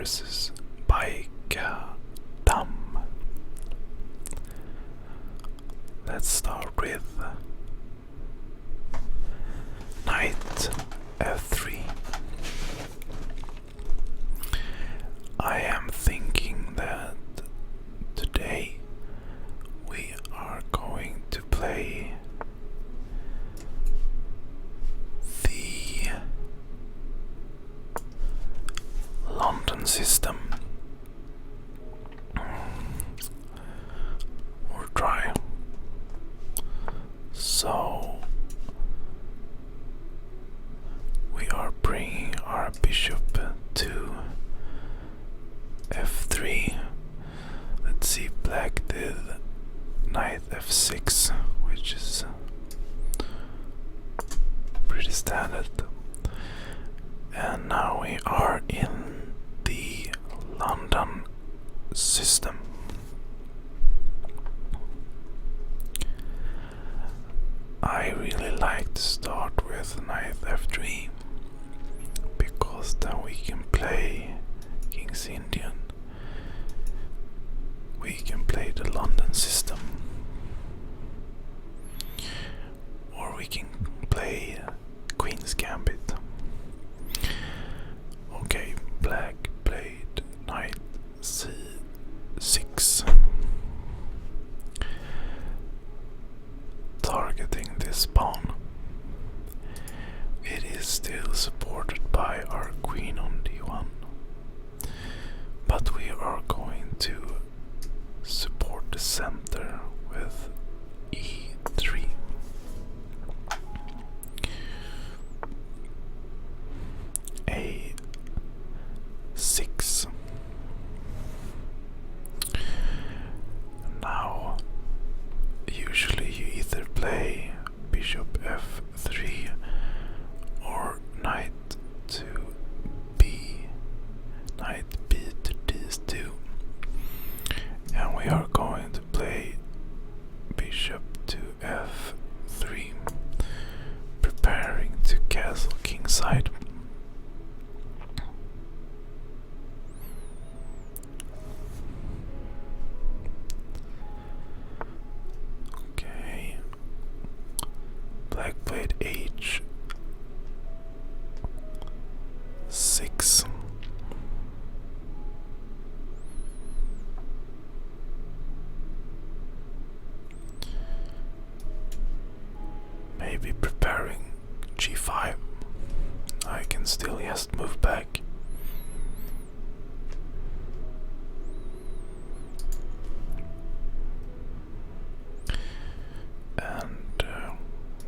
versus Dam. Let's start with knight f3. I am thinking that today we are going to play the London system, or try. So we are bringing our bishop to f3. Let's see, black did knight f6, which is pretty standard. And now we are in the London system. I really like to start with knight f3 because then we can play King's Indian. We can play the London system, or we can play Queen's Gambit. Okay, black played knight c6, targeting this pawn. It is still supported by our queen on d1, but we are going to support the center with e3. a6. Now, usually you either play bishop f3 or knight to b, knight b to d2, and we are going to play bishop to f3, preparing to castle kingside. Okay, black played h6. Maybe preparing g5. I can still just move back. And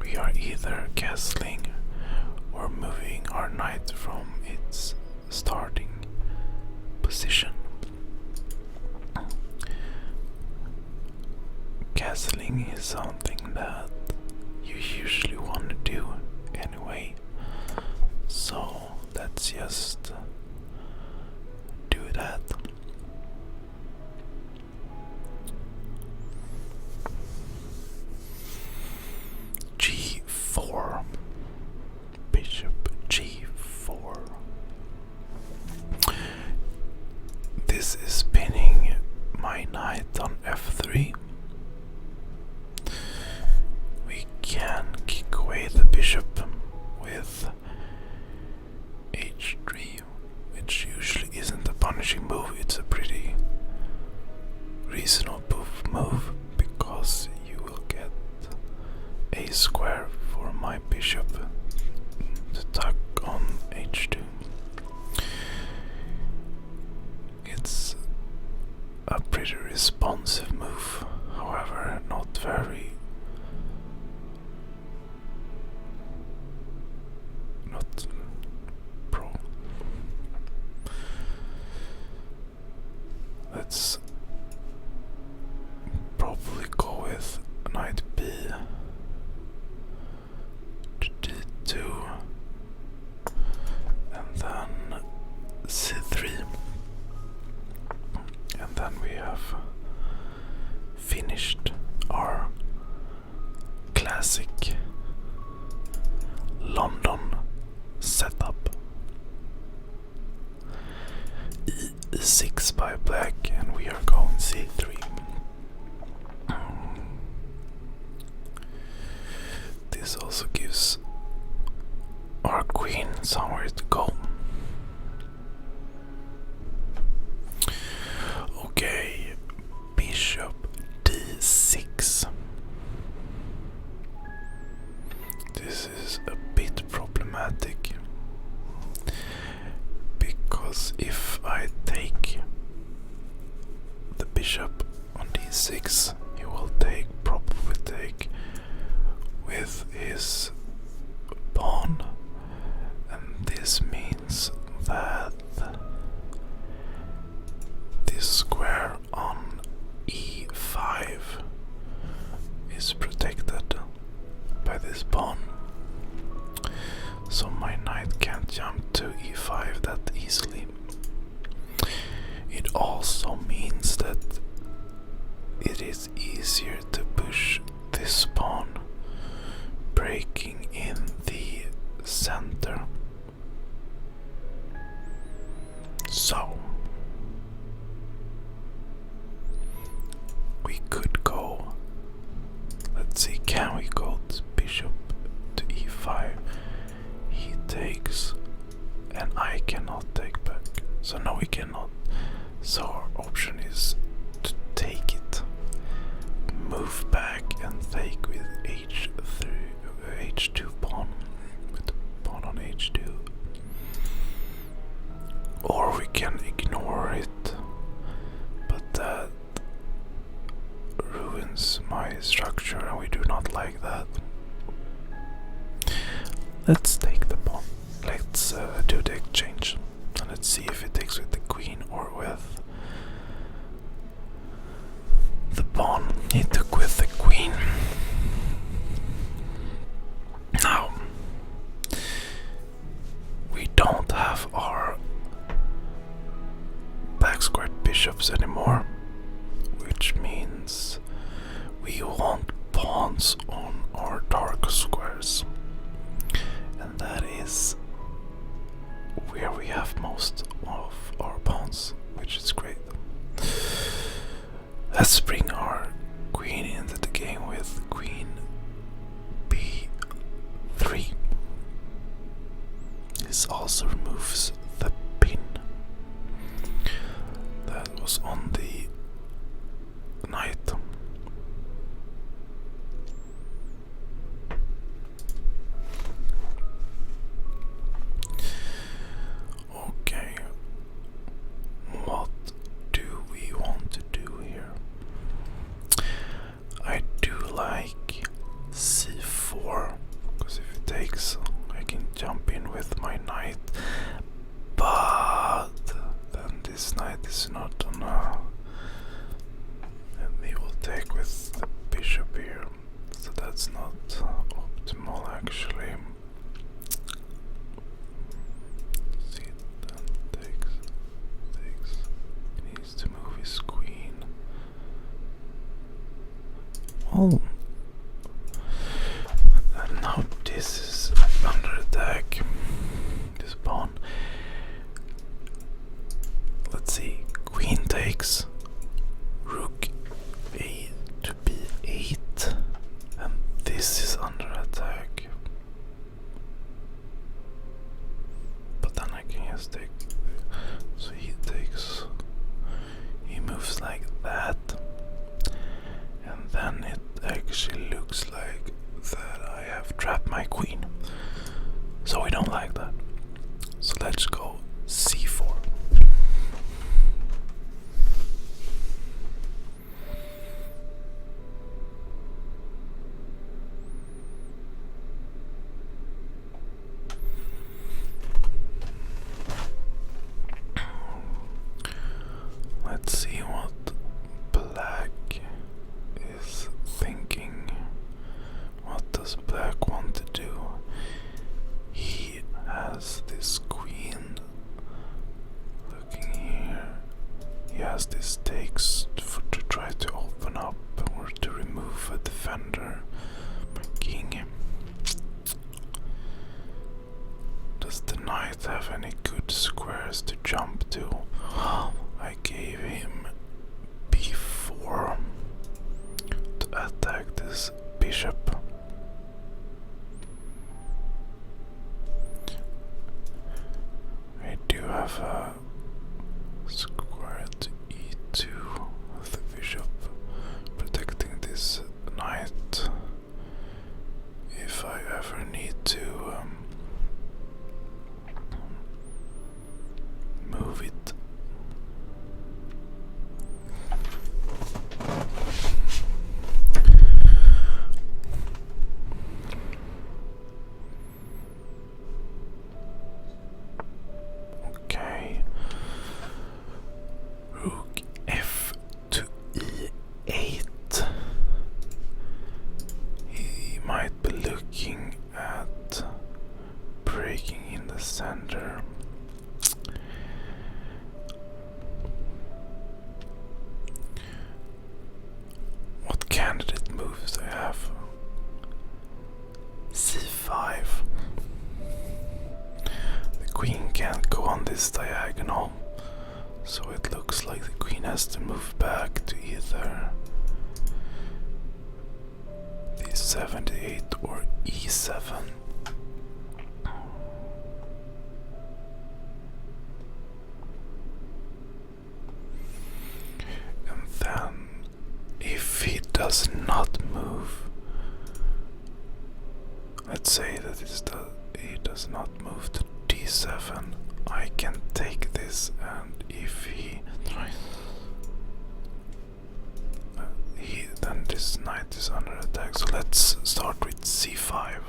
we are either castling or moving our knight from its starting position. Castling is something that you usually want to do anyway, so let's just do that. g4, bishop g4. This is pinning my knight on f3. We can kick away the bishop with h3, which usually isn't a punishing move. It's a pretty reasonable move because you will get a square for my bishop to tuck on h2. It's a pretty responsive move, however not very pro. Let's probably go with knight b to d2 and then c3, and then we have finished our classic London setup. E d6 by black, and we are going c3. This also gives our queen somewhere to go. Okay, bishop d6. This is a bit problematic, because if I take the bishop on d6, he will probably take with his pawn, and this means that this square on e5 is protected by this pawn, so my knight can't jump to e5 that easily. It also means that it is easier to push this pawn, breaking in the center. So we could go, let's see, can we go to bishop to e5? He takes, and I cannot take back, so no, we cannot. So our option is to take it, move back and take with h2 pawn, with the pawn on h2, or we can ignore it, but that ruins my structure and we do not like that. Let's take the pawn. Let's do the exchange, and let's see if it takes with the queen or with the pawn. He took with the queen. Now we don't have our black squared bishops anymore, which means we want pawns on our dark squares, and that is where we have most of our pawns, which is great. Let's bring our queen into the game with queen b3. This also removes the pin that was on the knight. Okay, what do we want to do here? I do like c4, because if it takes, I can jump in with my knight, but then this knight is not on a, and he will take with the bishop here, so that's not optimal actually. See, then takes, he needs to move his queen. Oh, and now this is under attack, this pawn. Let's see, queen takes, rook a to b8, and this is under attack. But then I can just take, so he takes, he moves like that, and then it actually looks like that I have trapped my queen. So we don't like that. So let's go c4. Let's see what black is thinking. What does black want to do? He has this queen looking here. He has this takes to try to open up or to remove a defender. My king. Does the knight have any good squares to jump to? bishop. We do have a square to e2 with the bishop protecting this knight if I ever need to move it. Okay. Rook f to e8. He might be looking at breaking in the center. What candidate moves do I have? c5. The queen can't go on this diagonal, so it looks like the queen has to move back to either d7, d8 or e7. And then if he does not move, let's say that he does not move to d7, I can take this, and if he tries, then this knight is under attack. So let's start with c5,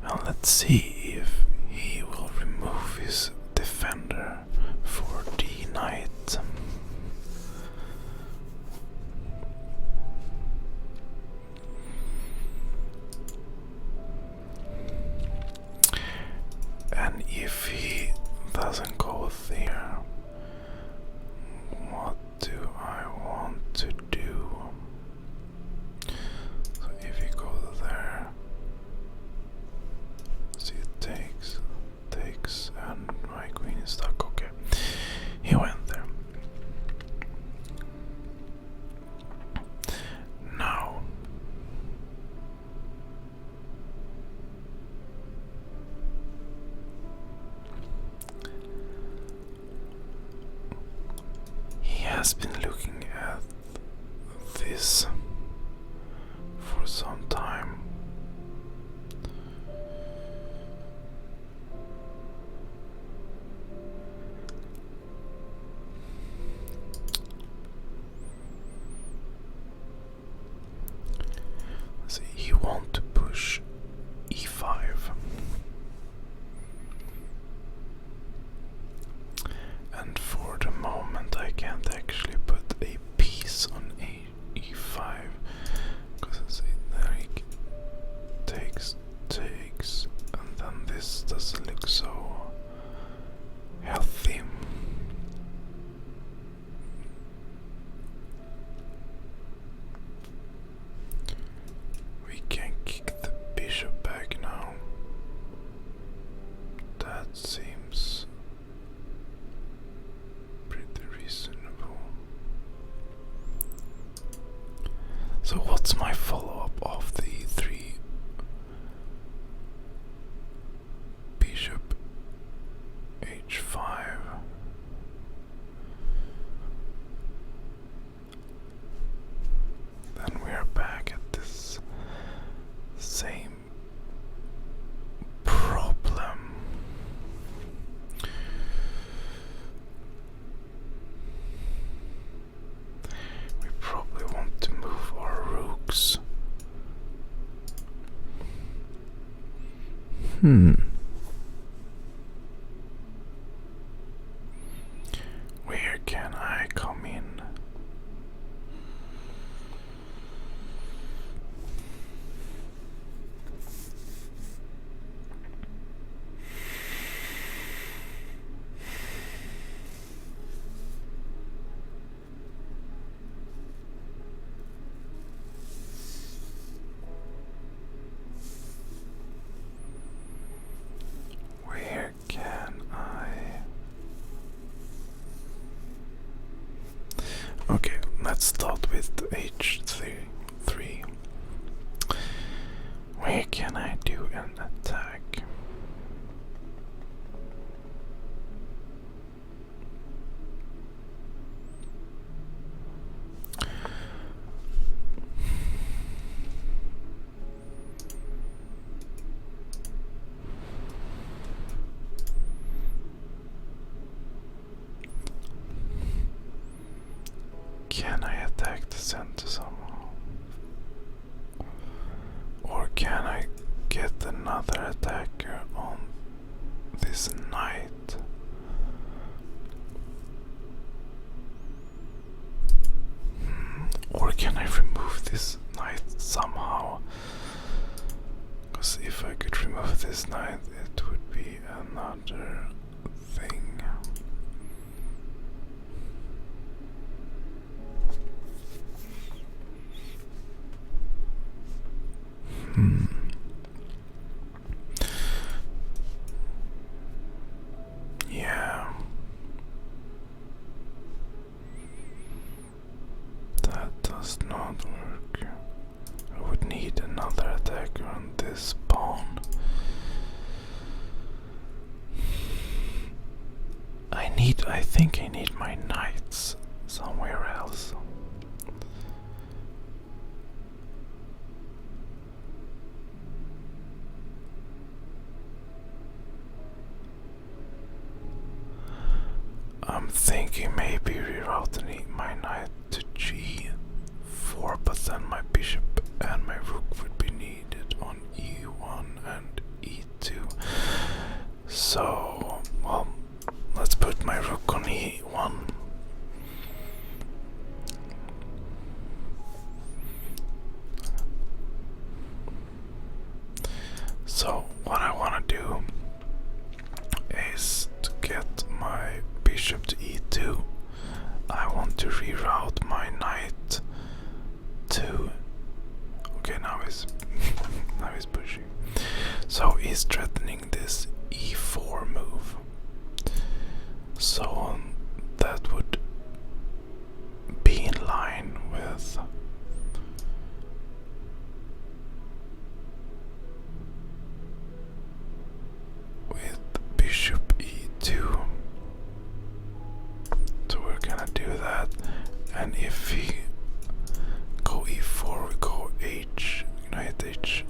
and let's see if he will remove his defender for d knight. And if he doesn't go there, what do I want to do? So if he goes there, see, it takes, and my queen is stuck. Okay, he went there. Now he has been looking at this for some time. See, he wants to push e5. And for the moment I can't actually put a piece on e5 because it like takes, and then this doesn't look so healthy. We can kick the bishop back now. That seems pretty reasonable. So what's my follow-up of the e3? Bishop h5. Then we are back at this same problem. We probably want to move our rooks. Where can I come in? Where can I? Okay, let's start with h3. Can I attack the center somehow? Or can I get another attacker on this knight? Or can I remove this knight somehow? Because if I could remove this knight, it would be another thing. Yeah. That does not work. I would need another attacker on this pawn. I think I need my knights somewhere else. I'm thinking maybe rerouting my knight to G4, but then my bishop and my rook would be needed on E1 and E2. So, well, let's put my rook on E1. So, what I want to do is to get my bishop to E2. I want to reroute my knight to... Okay, now he's now he's pushing. So he's threatening this E4 move. So that would be in line with bishop E2. So we're gonna do that, and if we go E4, we go knight H2,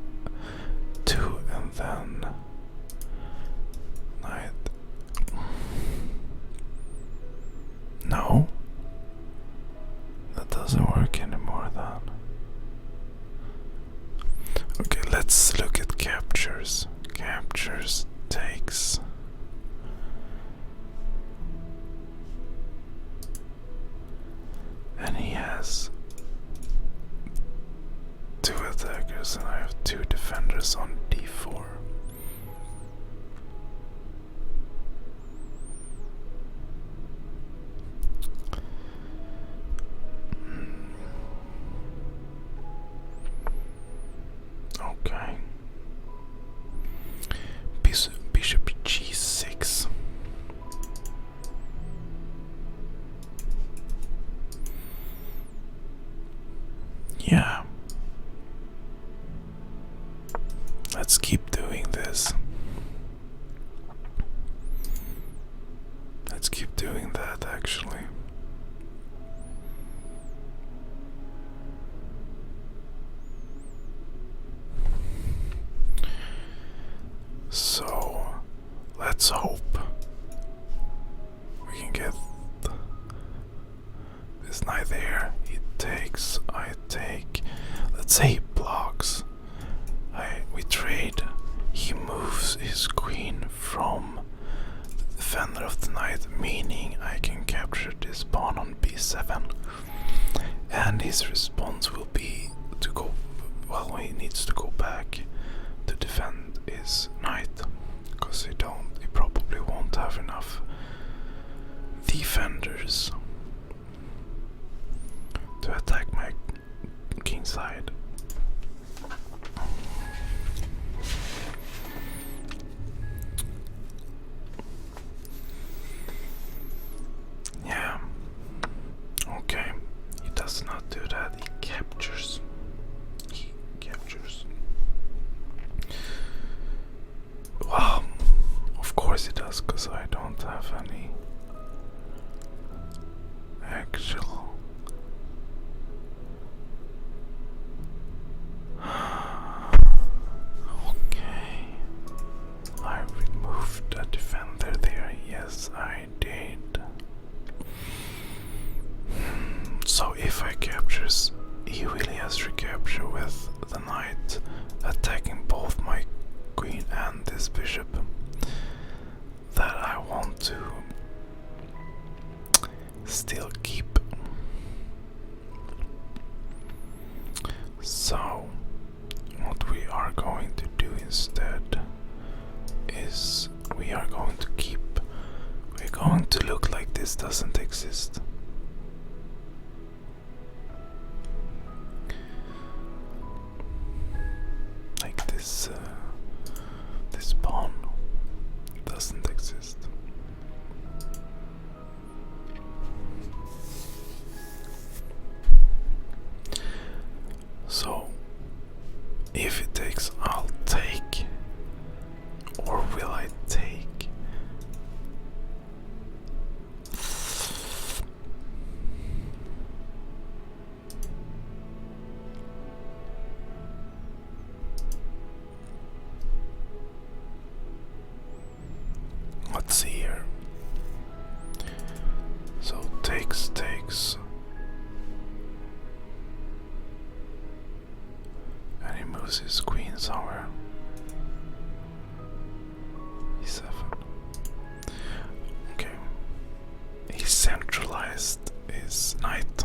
and then knight. No, that doesn't work anymore then. Okay, let's look at captures. Captures takes. And he has 2 attackers, and I have 2 defenders on D4. Okay. Bishop G6. Yeah. Let's keep doing this. Let's keep doing that, actually. So, let's hope we can get this knight there. He takes, I take. Let's say he blocks. We trade. He moves his queen from the defender of the knight, meaning I can capture this pawn on B7. And his response will be to go, well, he needs to go back to defend his knight, because he probably won't have enough defenders to attack my king side. Yeah. Okay. He does not do that. He captures. He captures. Well, of course he does, because I don't have any actual if I captures, he really has recapture with the knight attacking both my queen and this bishop that I want to still keep. So what we are going to do instead is we're going to look like this doesn't exist. Like this pawn doesn't exist. So if it takes, I'll take. Or will I take? Let's see here. So takes. And he moves his queen somewhere. E7. Okay. He centralized his knight.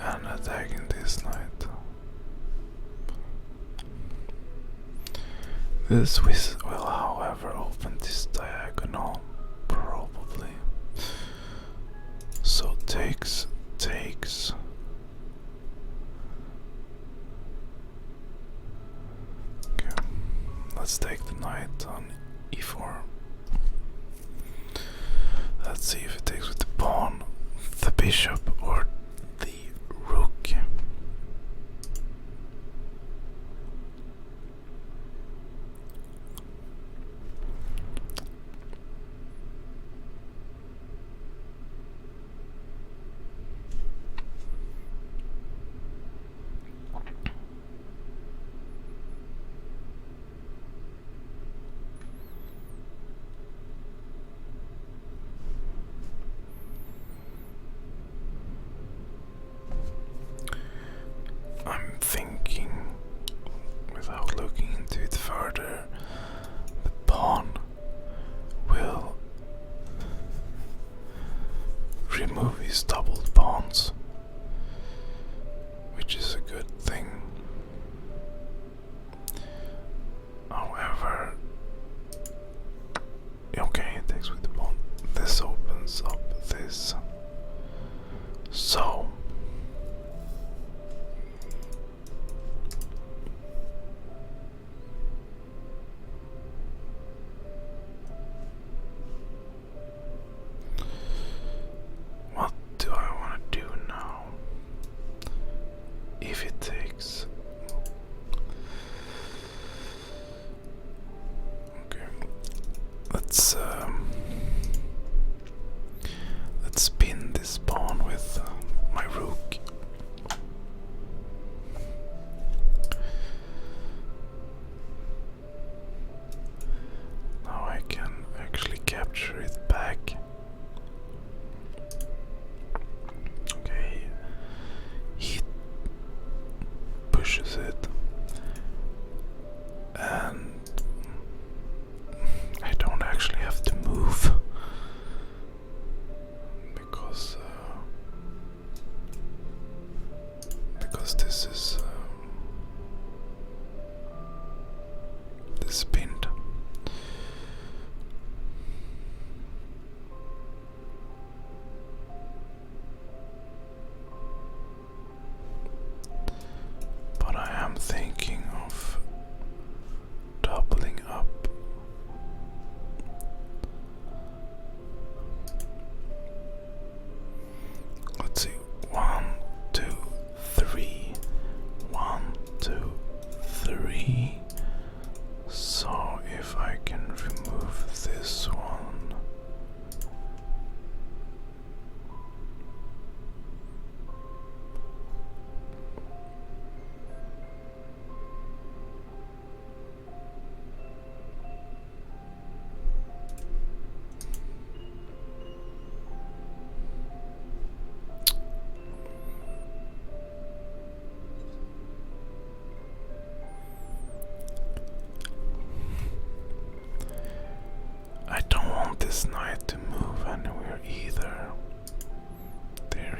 And attacking this knight. This will, however, open this diagonal, probably. So takes. Okay, let's take the knight on e4. Let's see if it takes with the pawn, the bishop, or the rook.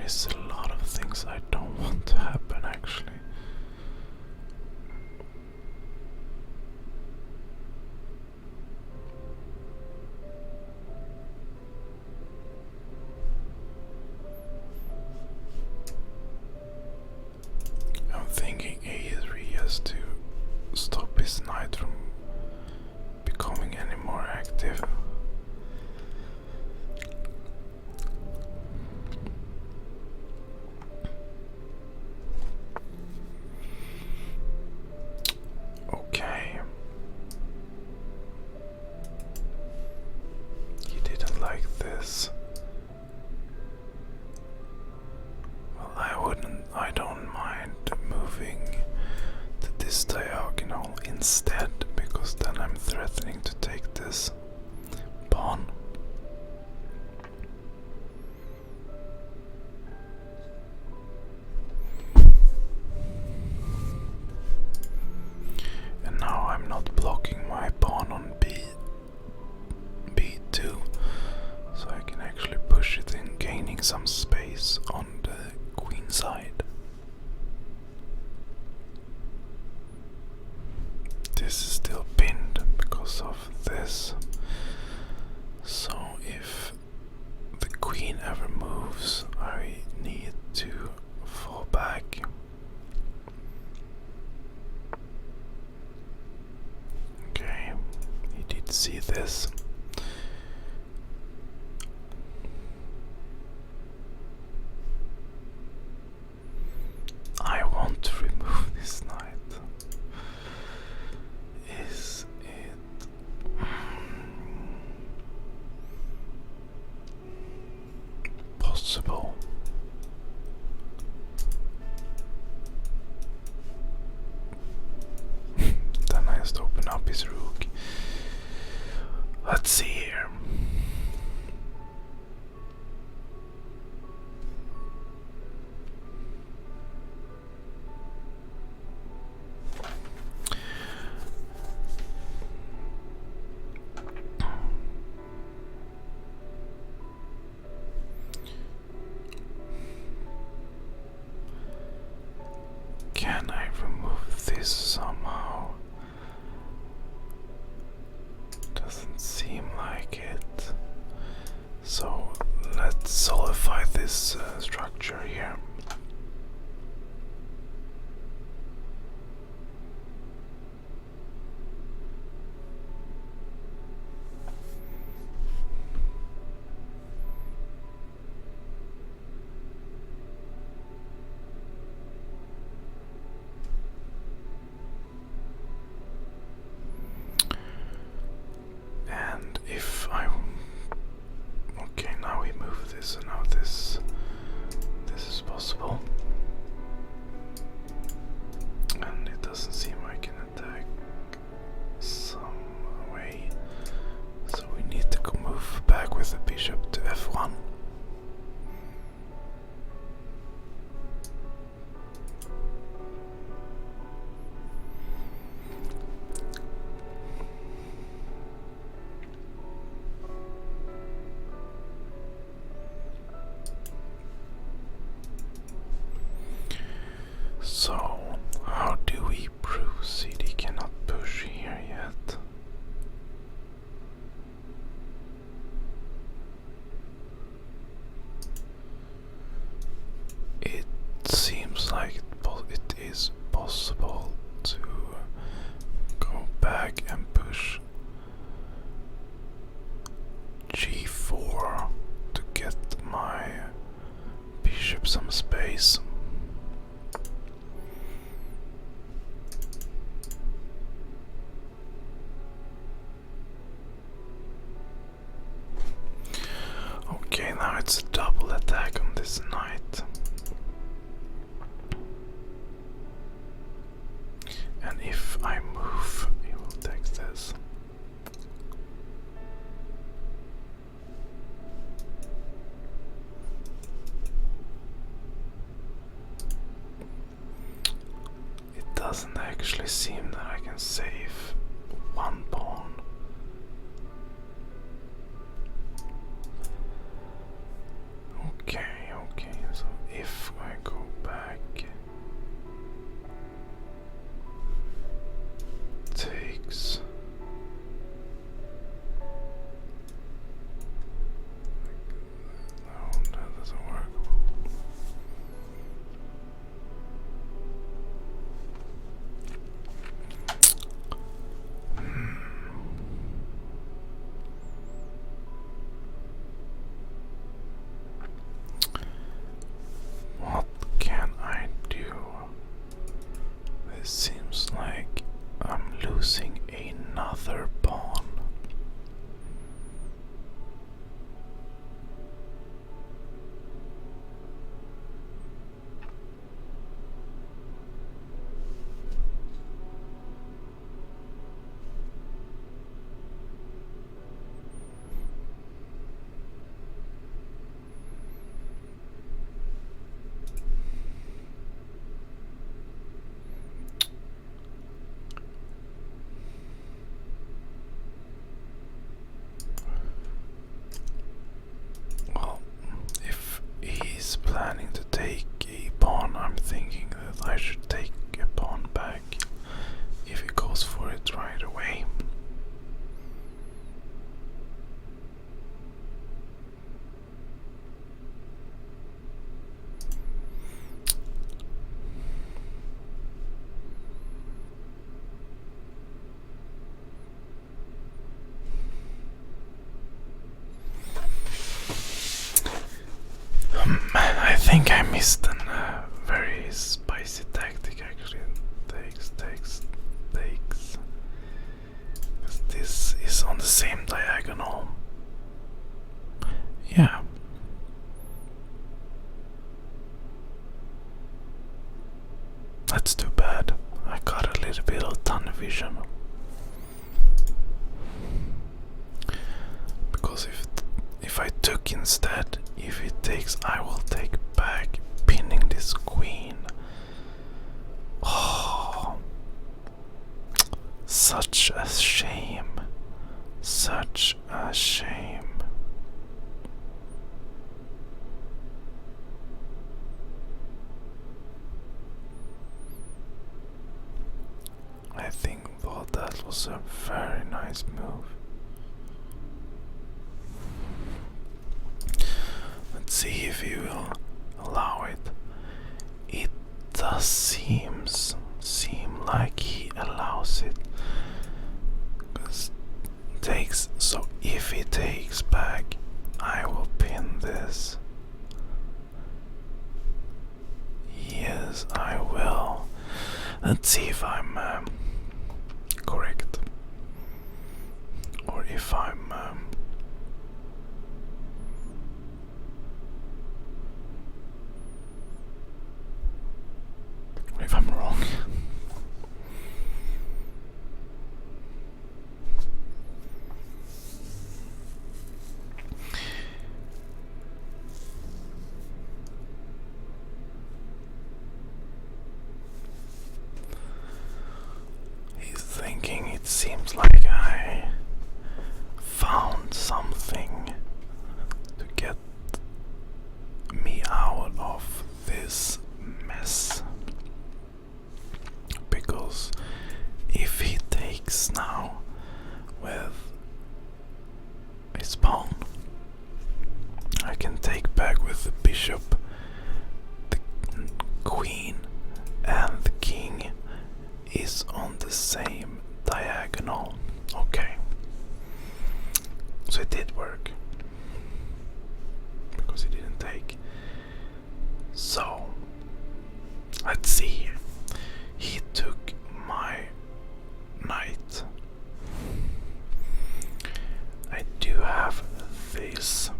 is a lot of things I don't want to happen actually. I'm thinking A3 has to stop his knight from becoming any more active. Okay. He didn't like this. Well, I don't mind moving to this diagonal instead, because then I'm threatening to take this pawn. And now I'm not blocking my pawn on B2, so I can actually push it in, gaining some space on the queen side. This is still pinned because of this, so if the queen ever moves, I need to fall back. Okay, he did see this. I want to remove this knight. Is it possible? Then I just open up his rook. Let's see here. Can I remove this somehow? Doesn't seem like it. So let's solidify this structure here. And if I... Okay, now we move this, and now this is possible. And it doesn't seem I can attack some way. So we need to move back with the bishop to F1. So, how do we proceed? He cannot push here yet. It seems like it is possible to go back and push G4 to get my bishop some space. Okay, now it's a double attack on this knight. And if I move, he will take this. It doesn't actually seem that I can save one pawn. Okay, so take a pawn, I'm thinking that I should take a pawn back if he goes for it right away. I think I missed a very spicy tactic actually. Takes. This is on the same diagonal. Yeah. That's too bad. I got a little bit of tunnel vision. Because if I took instead, if he takes, I will take back, pinning this queen. Oh, such a shame. Such a shame. I think that was a very nice move. Let's see if he will allow it. It does seem like he allows it. So if he takes back, I will pin this. Yes, I will. Let's see if I'm correct, or if I'm wrong. He's thinking, it seems like I found something to get me out of this mess. Because if he takes now with his pawn, I can take back with the bishop, the queen, and the king is on the same diagonal. Okay, so it did work because he didn't take. So let's see. He took my knight. I do have this,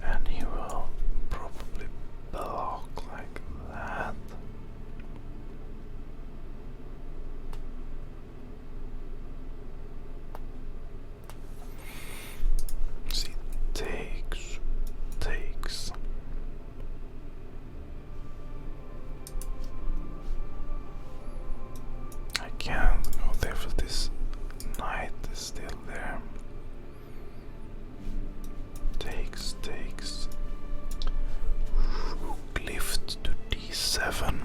and he will probably block like that. See, takes. I can't go there for this knight is still there. Takes. Rook lift to d7.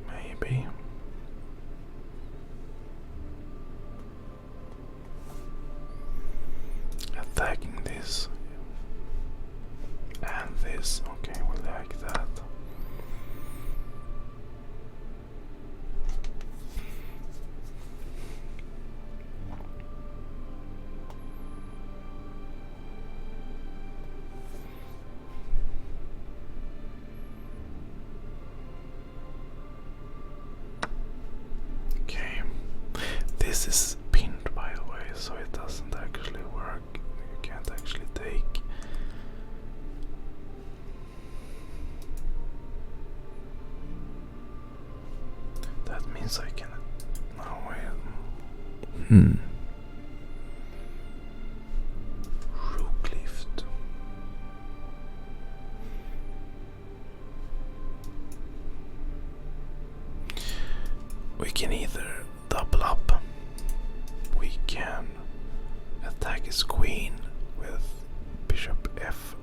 Maybe. Attacking this and this. Okay, we like that. Okay, this is pinned by the way, so it doesn't actually work. You can't actually take. That means I can. No, wait. Rook lift. We can either double up can attack his queen with bishop f2.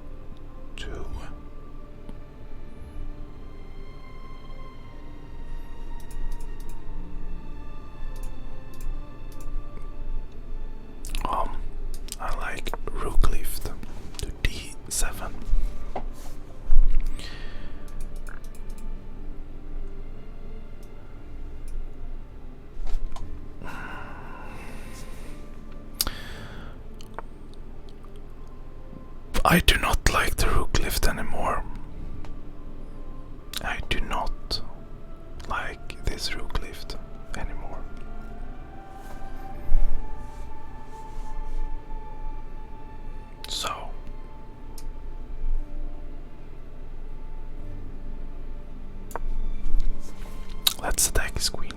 I like rook lift to d7. I do not like the rook lift anymore. I do not like this rook lift anymore. So let's attack his queen.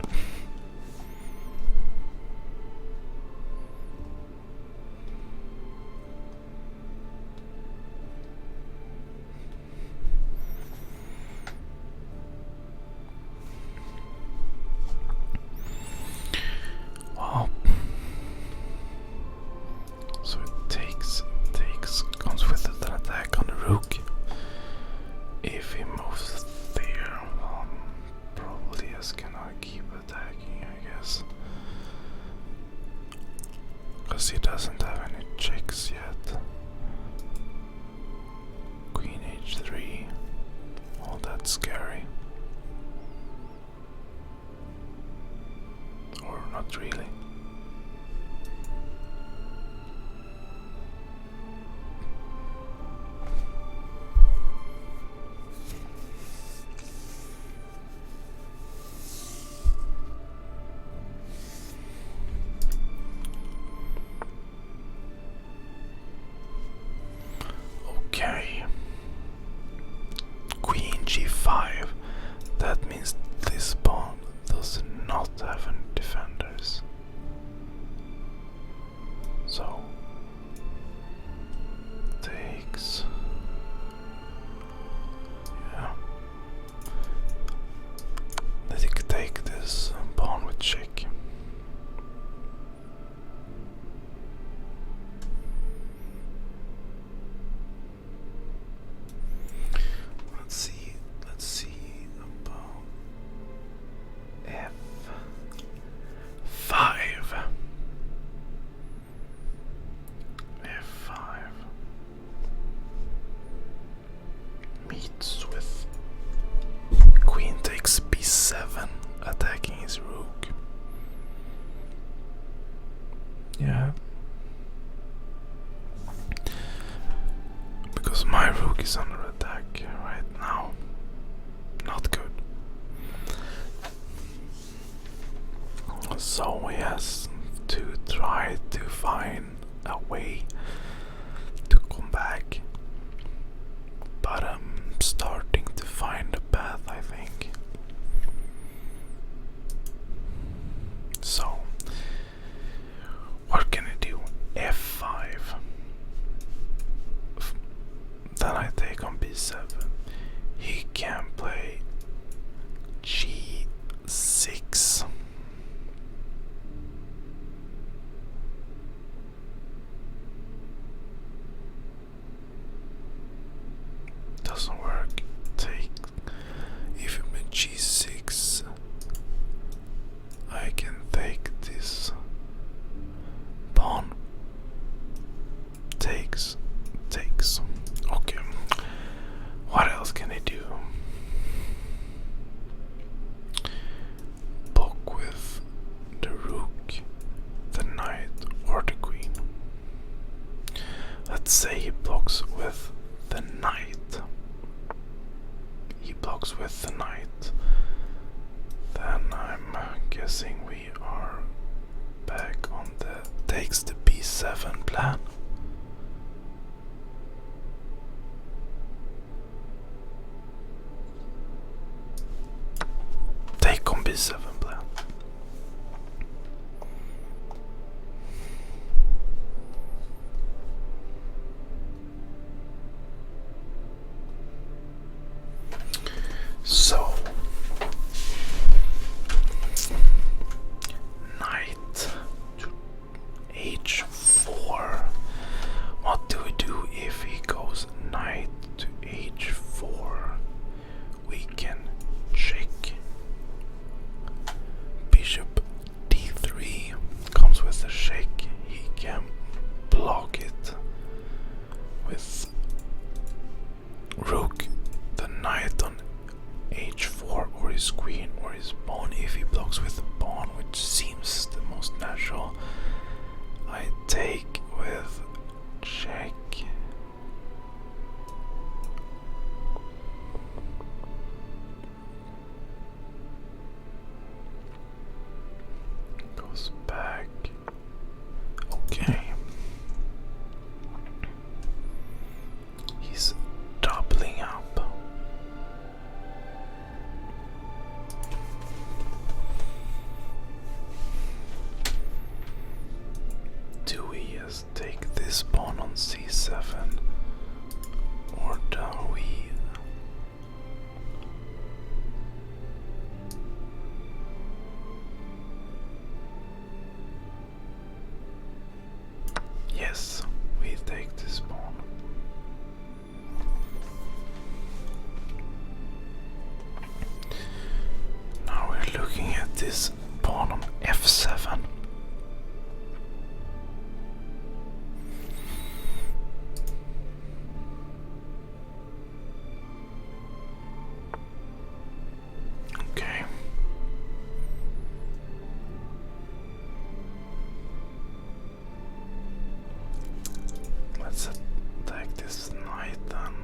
Wow. So it comes with an attack on the rook. If he moves there, probably just gonna keep attacking, I guess. Because he doesn't have any checks yet. Queen h3. Oh, that's scary. Or not really. Okay. Queen g5. That means this pawn does not have any defenders. So takes. Yeah. Let it take this pawn with check. Let's see about f5. f5 meets with queen takes b7, attacking his rook. Yeah. Because my rook is under attack right now. Not good. So he has to try to find a way to come back. But I'm starting to find a path, I think. So what can I do? f5. Then I take on b7. He can play g6. Doesn't work. Take. If you play g6, I can take this pawn. Takes. Okay. What else can I do? Block with the rook, the knight, or the queen. Let's say he blocks with the knight. He blocks with the knight. Then I'm guessing we are back on the takes the b7 plan. Take on b7 plan. So knight to just take this pawn on c7, or do we? Yes, we take this pawn. Now we're looking at this pawn on f7. Okay. Let's attack this knight then.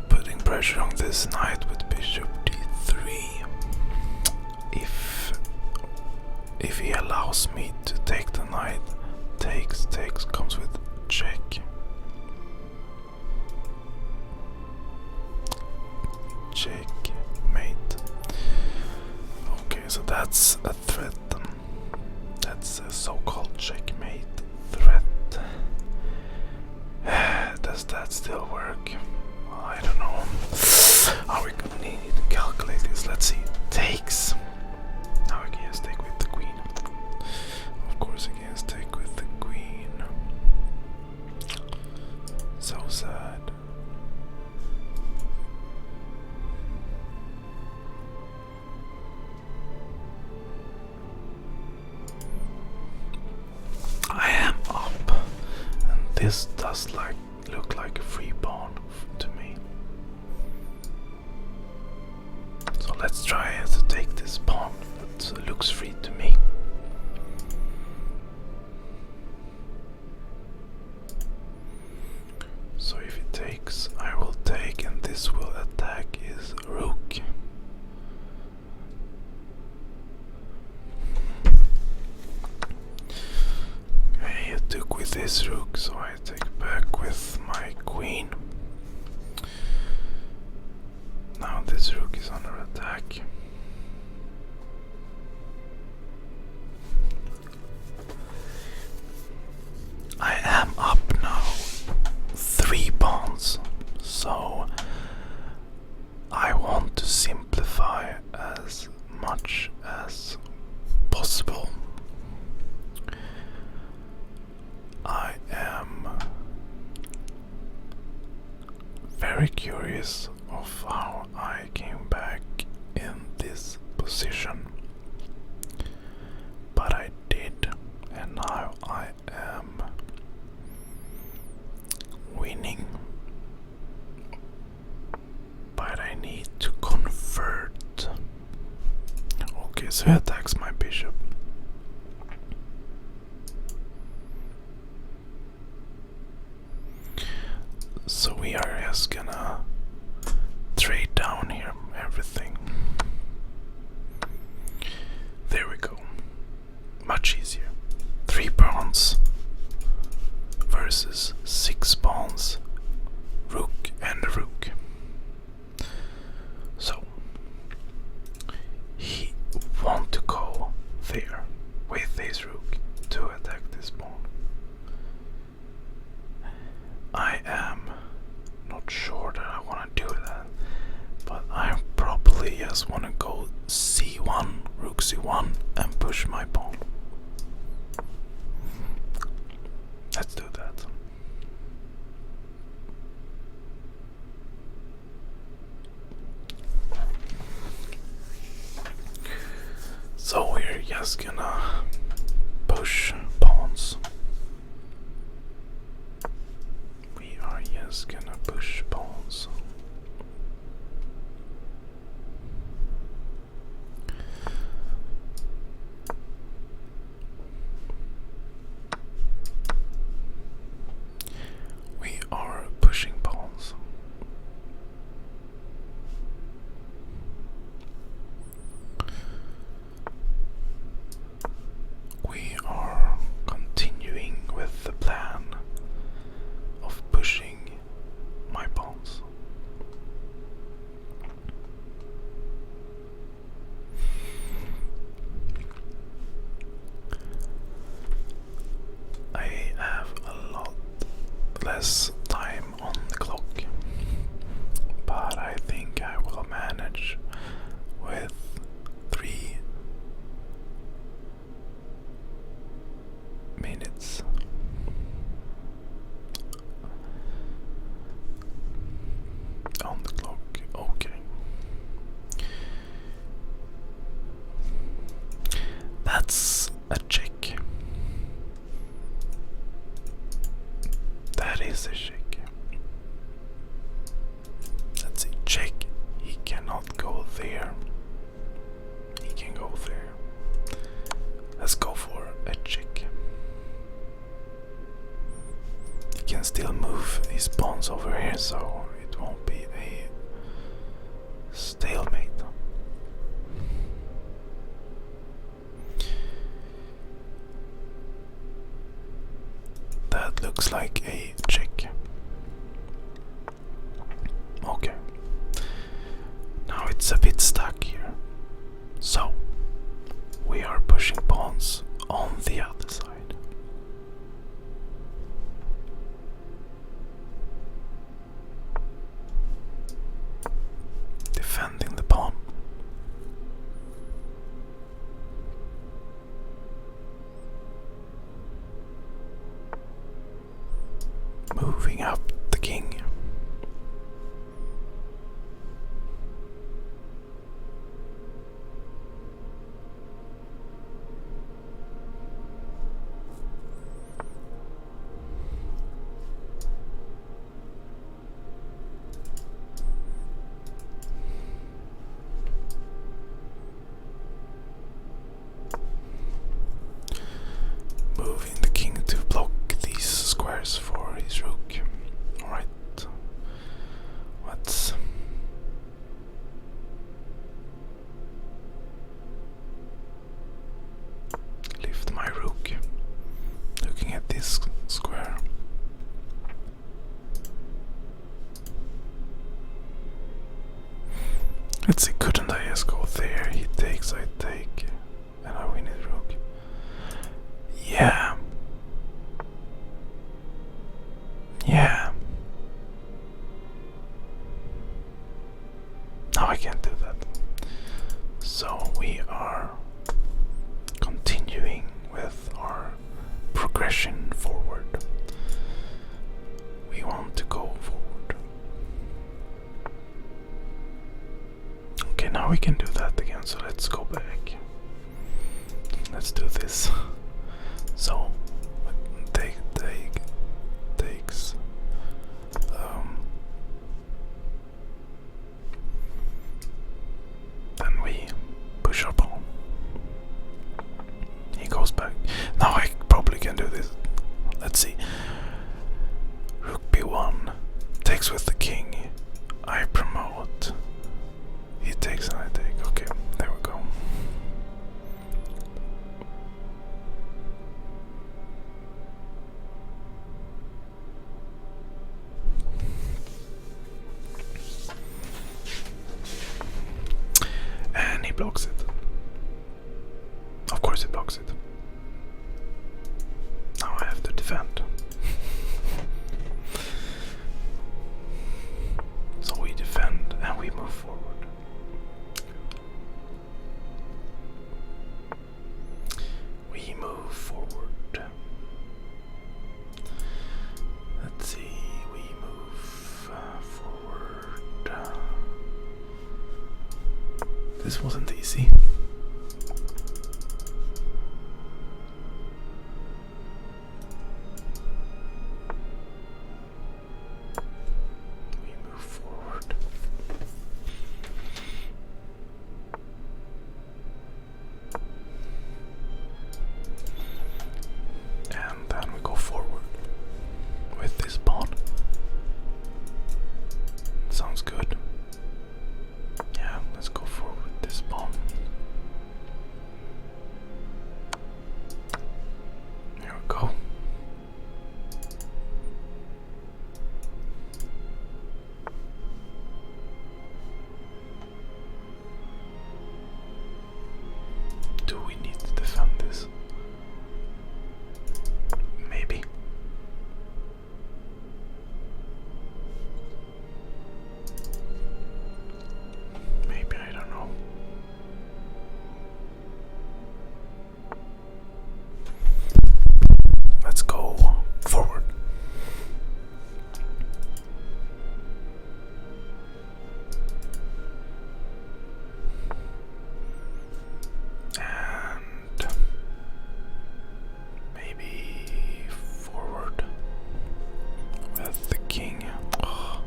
Putting pressure on this knight with bishop d3. If he allows me to take the knight, takes comes with check. Checkmate. Okay, so that's a threat. That's a so-called checkmate threat. Does that still work? Well, I don't know. Oh, we need to calculate this. Let's see. Takes. Now I can just take with the queen. Of course I can just take with the queen. So sad. I am up, and this does look like a free pawn to me. So let's try to take this pawn that looks free to me. So if he takes, I will take, and this will attack his rook. Okay, he took with his rook, so I take back with my queen. Now this rook is under attack. I am up now 3 pawns, so I want to simplify as much as possible. I am very curious of how I came back in this position, but I did, and now I am winning, but I need to convert. Okay, so he attacks my bishop. So we are just gonna trade down here everything. There we go. Much easier. 3 pawns versus 6 pawns, rook and a rook. So he want to go there with his rook to attack this pawn. I am not sure that I want to do that, but I probably just want to go c1, rook c1, and push my pawn. Let's do that. So we're just gonna push pawns. We are just gonna push pawns. We are pushing pawns. We are continuing that looks like a check. Okay. Now it's a bit stuck here. So, we are pushing pawns on the other side. Defending the pawn. Moving up the king. Moving the king to block these squares for his rook. Alright. Let's lift my rook. Looking at this square. Let's see, couldn't I just go there? He takes, I take, and I win his rook. Yeah. Yeah. No, I can't do that. So we are continuing with our progression forward. We want to go forward. Okay, now we can do that again, so let's go back. Let's do this. So, takes then we push our pawn. He goes back. Now I probably can do this. Let's see. Rook b1 takes with the king. I promote. He takes and I take. Okay, there we go. And he blocks it. Of course he blocks it. Now I have to defend. So we defend and we move forward. We move forward. Let's see, we move forward. This wasn't easy. We move forward. And then we go forward with this pawn. Sounds good. Yeah, let's go forward with this pawn. Here we go. Do we need to defend this? Maybe. Maybe, I don't know. Let's go forward. And maybe forward with the king. Oh.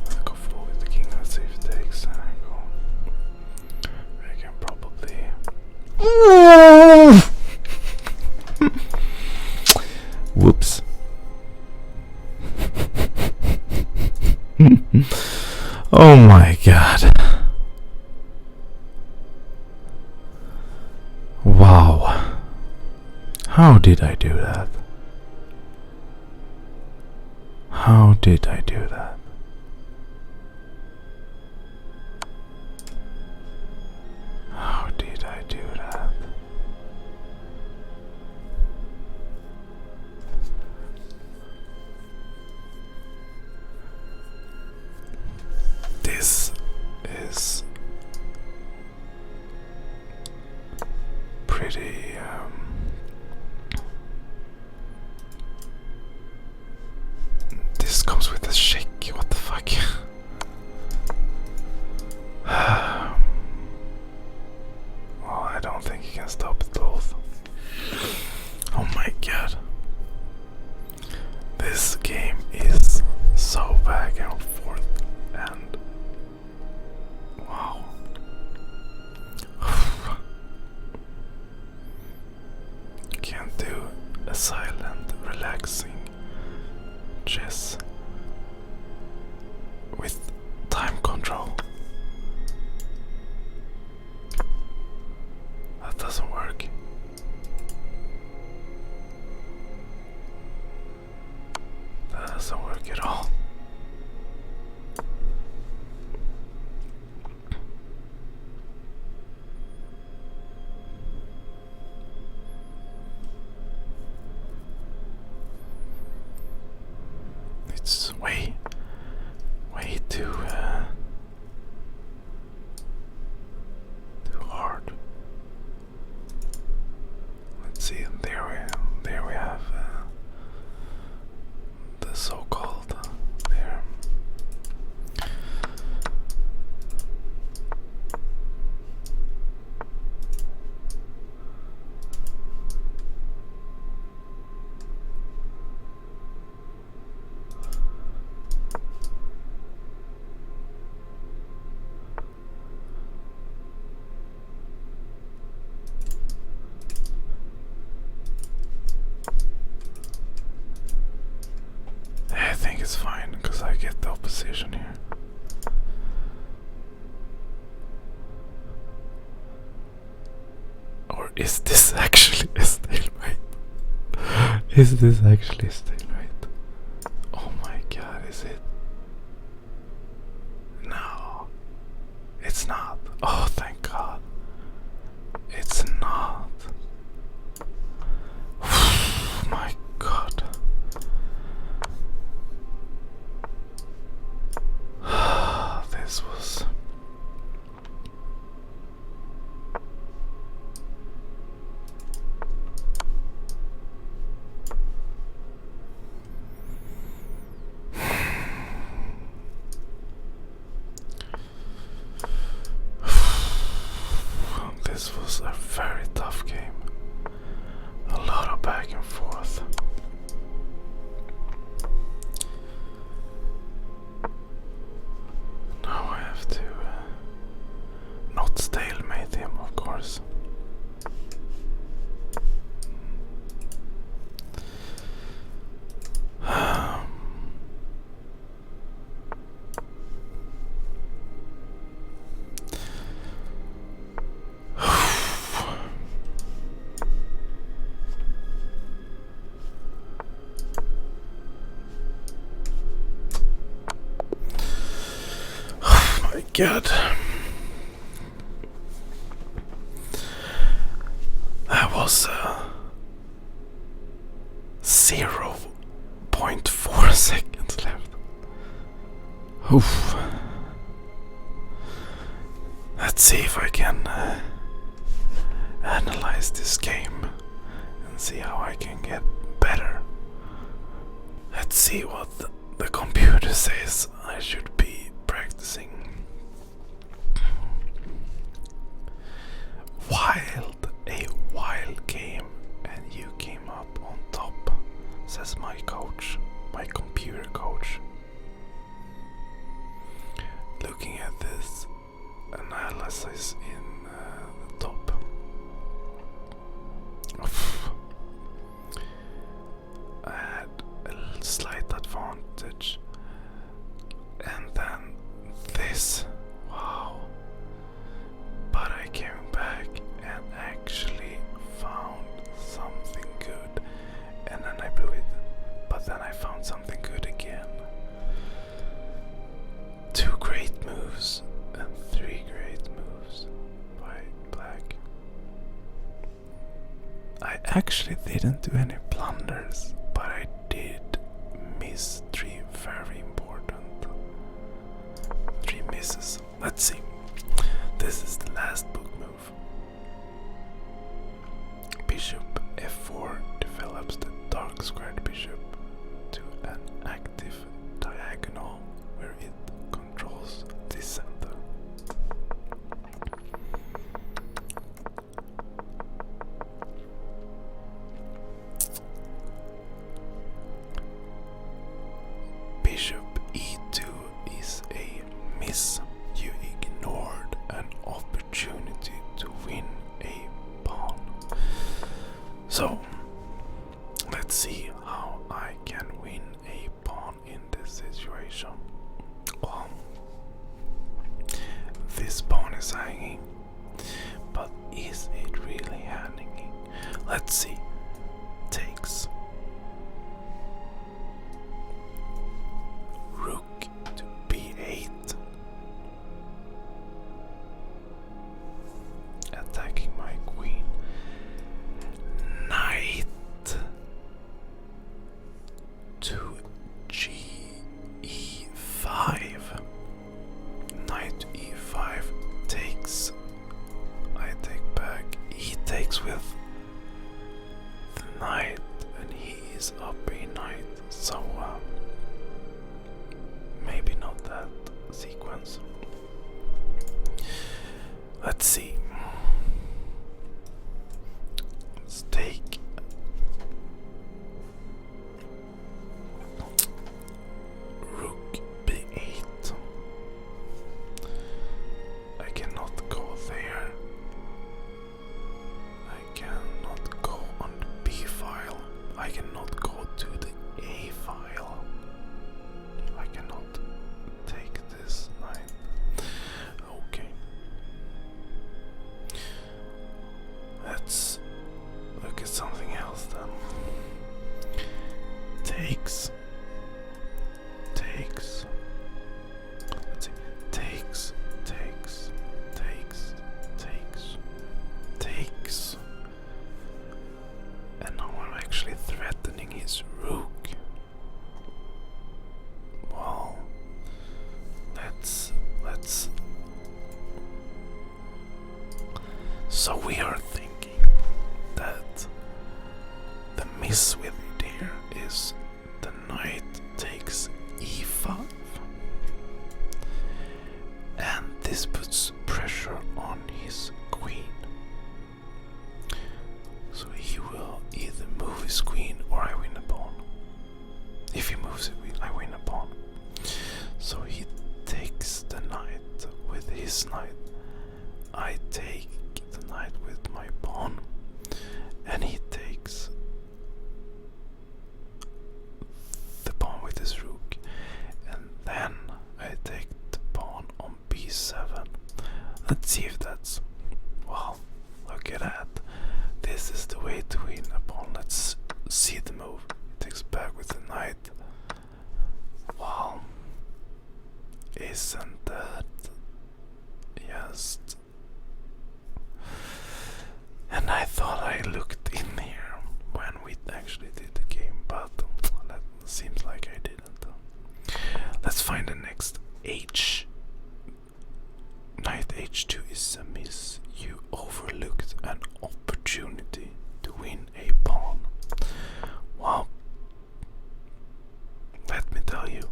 Let's go forward with the king. Let's see if it takes. And I go. I can probably. Whoops. Oh my god. Wow. How did I do that? How did I do that? How did I do that? This is pretty this comes with a shake, what the fuck? Well, I don't think you can stop it both. Oh my god. This game is so back and forth and wow. You can't do a silent, relaxing chess with time control. That doesn't work. That doesn't work at all. It's way too hard. Let's see, there we have the so-called there. I think it's fine because I get the opposition here. Or is this actually a stalemate? Is this actually a stalemate? Oh my god, is it? No, it's not. Oh, thank god. It's not. My god. This was this was a very tough game. A lot of back and forth. Now I have to not stalemate him, of course. My god. That was 0.4 seconds left. Oof. Let's see if I can analyze this game and see how I can get better. Let's see what the computer says I should be practicing. A wild game, and you came up on top, says my coach, my computer coach. Looking at this analysis in the top. I had a slight advantage, and then this. Wow. But I came back and actually found something good, and then I blew it, but then I found something good again. I actually didn't do any blunders, but I did miss 3 very important. 3 misses. Let's see. This is the last book move. Bishop f4 develops the dark squared bishop to an active diagonal where it controls the center. Bishop e2 is a miss. You ignored an opportunity to win a pawn. So, let's see how I can win a pawn in this situation. Well, this pawn is hanging, but is it really hanging? Let's see. Takes. Rook to b8. Attacking my queen. Knight to e5. Knight to e5 takes. I take back. He takes with the knight, and he is up a knight. So maybe not that sequence. Let's see. Let's take rook b8. I cannot go there. I cannot go on the b file. I cannot go to the a file. I cannot take this knight. Okay. Let's look at something else then. Takes. Takes. Let's see. Takes. Takes. Takes. Takes. Takes. And now I'm actually threatening his rook. Well, let's. So we are thinking that the miss with it here is the knight takes e5, and this puts pressure on his queen. So he will either move his queen or I win a pawn. If he moves it, I win a pawn. So he takes the knight with his knight. I take the knight with my pawn, and he takes the pawn with his rook, and then I take the pawn on b7. Let's see if that's, well, look at that. This is the way to win a pawn. Let's see the move. He takes back with the knight. Wow, isn't that just... And I thought I looked in here when we actually did the game, but that seems like I didn't. Let's find the next H. Knight h2 is a miss. You overlooked an opportunity to win a pawn. Wow. Let me tell you,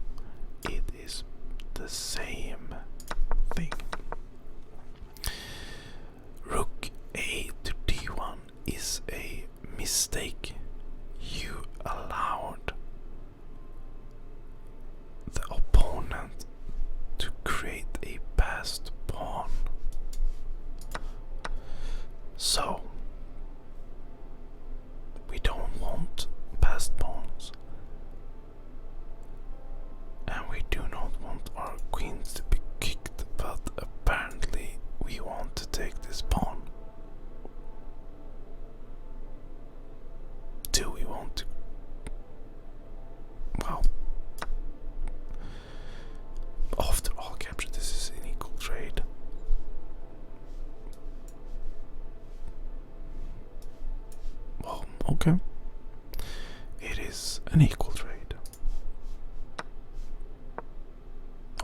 it is the same thing. Rook a to d1 is a mistake. You allowed the opponent to create a passed pawn. So we don't want passed pawns, and we do not want our queens to be kicked, but apparently we want to take this pawn. Do we want to? Well, after all capture, this is an equal trade. an equal trade.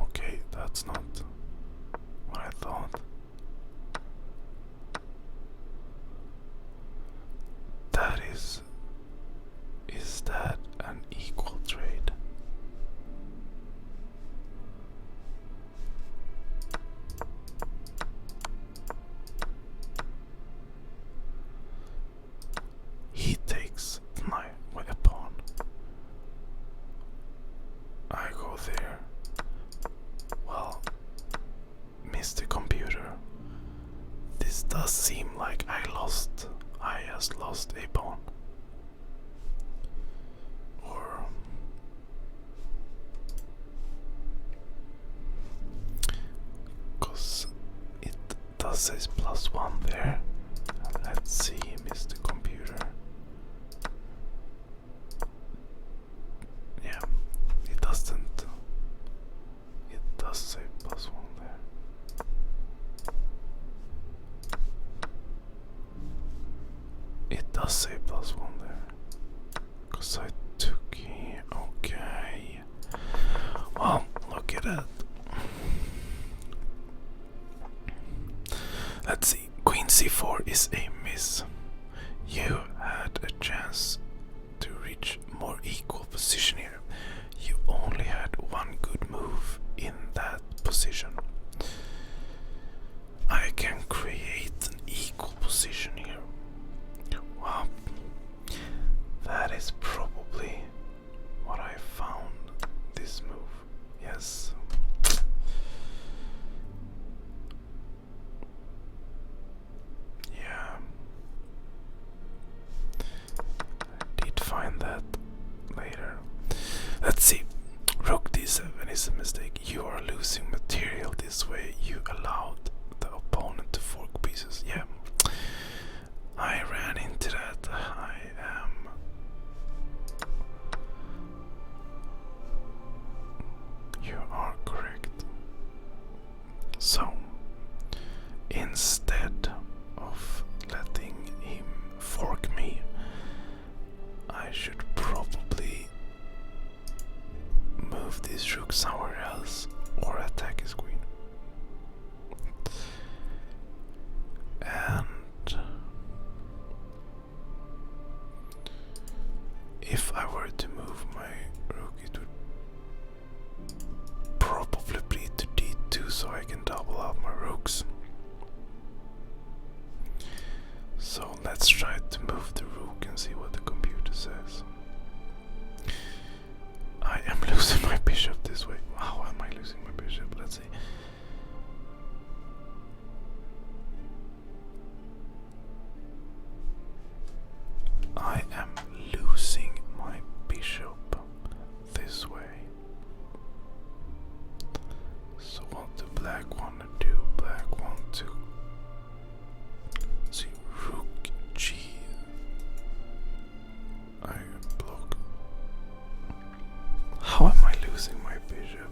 Okay, that's not what I thought. That is that an equal trade? He takes my weapon. I go there. Well, Mr. Computer, this does seem like I just lost a pawn. Or because it does say +1 there. Let's see, Mr. Computer. Yeah, it doesn't. It does say +1 there. It does say +1 there. Because I took here. Okay. Well, look at that. Let's see. Queen c4 is a miss. You had a chance to reach more equal position here. You only had one good move in that position. I can create an equal position here. Well, that is probably what I found this move. Yes. Yeah. I did find that later. Let's see. Rook d7 is a mistake. You are losing material this way. You allowed the opponent to fork pieces. Yeah. I ran into that. I am. You are correct. So, instead of letting him fork me, I should probably move this rook somewhere else or attack his queen. And if I were to move my rook, it would probably be to d2 so I can double up my rooks. So let's try to move the rook and see what the computer says. I am losing my bishop this way. How am I losing my bishop? Let's see. I am losing my bishop this way. So what do black want to do? Black want to see rook g. I block. How am I losing my bishop?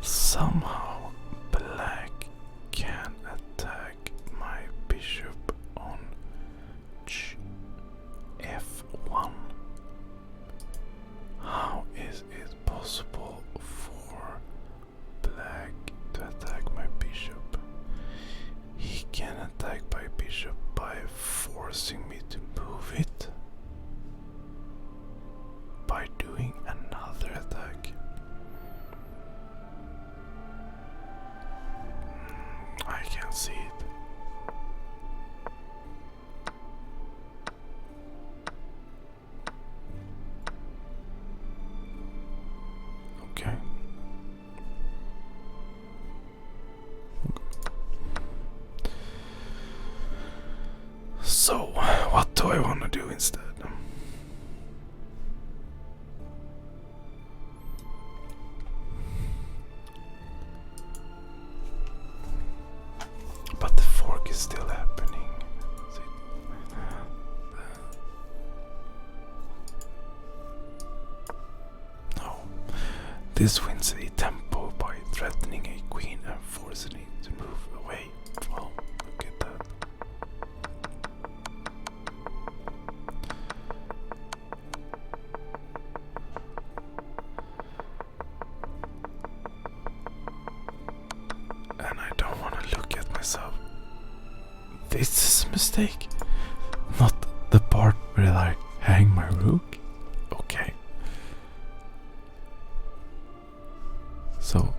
Somehow black can attack my bishop on f1. How is it possible for black to attack my bishop? He can attack my bishop by forcing me to move it. By doing another attack. I can't see it. Okay. So, what do I want to do instead? But the fork is still happening. This wins a tempo by threatening a queen and forcing it to move away. Oh, look at that. And I don't want to look at myself. This is a mistake. Not the part where I hang my rook. Okay. So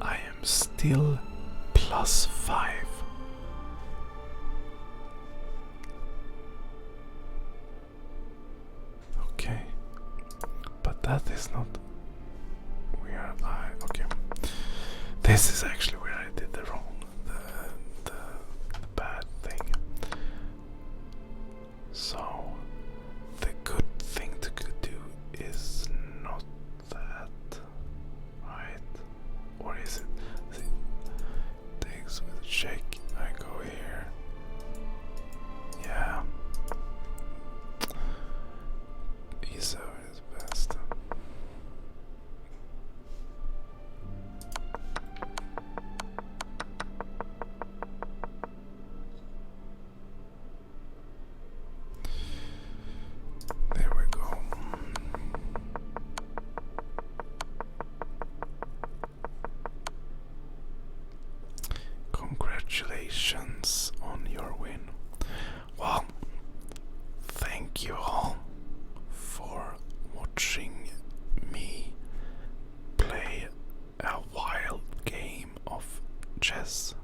I am still +5. Okay, but that is not where I. Okay, this is actually where I did the wrong, the bad thing. So the good thing to do is not that, right? Or is it? Takes with a check. I go here. Yeah. E7 is best. There we go. Congratulations on your win. Well, thank you all for watching me play a wild game of chess.